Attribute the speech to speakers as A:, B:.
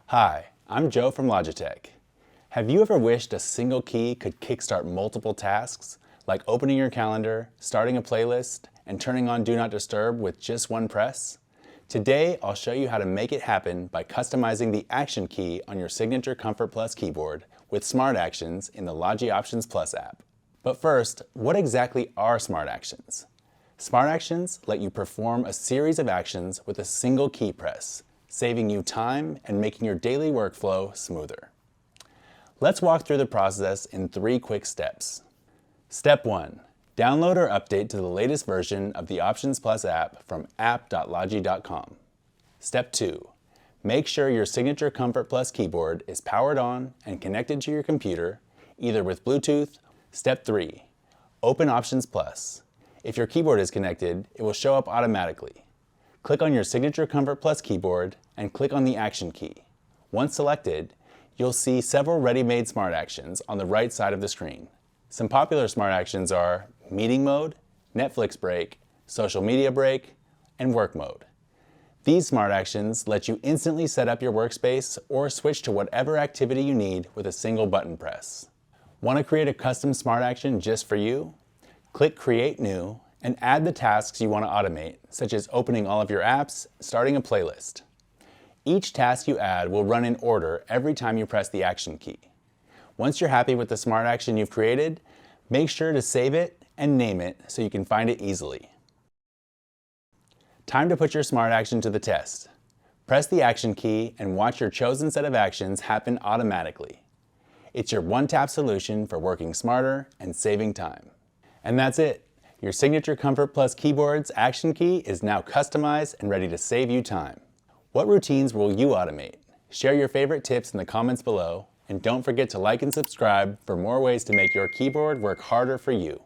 A: Hi, I'm Joe from Logitech. Have you ever wished a single key could kickstart multiple tasks, like opening your calendar, starting a playlist, and turning on Do Not Disturb with just one press? Today, I'll show you how to make it happen by customizing the Action key on your Signature Comfort Plus keyboard with Smart Actions in the Logi Options Plus app. But first, what exactly are Smart Actions? Smart Actions let you perform a series of actions with a single key press, saving you time and making your daily workflow smoother. Let's walk through the process in 3 quick steps. Step 1. Download or update to the latest version of the Options Plus app from app.logi.com. Step 2. Make sure your Signature Comfort Plus keyboard is powered on and connected to your computer, either with Bluetooth. Step 3. Open Options Plus. If your keyboard is connected, it will show up automatically. Click on your Signature Comfort Plus keyboard and click on the Action key. Once selected, you'll see several ready-made Smart Actions on the right side of the screen. Some popular Smart Actions are Meeting Mode, Netflix Break, Social Media Break, and Work Mode. These Smart Actions let you instantly set up your workspace or switch to whatever activity you need with a single button press. Want to create a custom Smart Action just for you? Click Create New and add the tasks you want to automate, such as opening all of your apps, starting a playlist. Each task you add will run in order every time you press the Action key. Once you're happy with the Smart Action you've created, make sure to save it and name it so you can find it easily. Time to put your Smart Action to the test. Press the Action key and watch your chosen set of actions happen automatically. It's your one-tap solution for working smarter and saving time. And that's it. Your Signature Comfort Plus keyboard's Action key is now customized and ready to save you time. What routines will you automate? Share your favorite tips in the comments below, and don't forget to like and subscribe for more ways to make your keyboard work harder for you.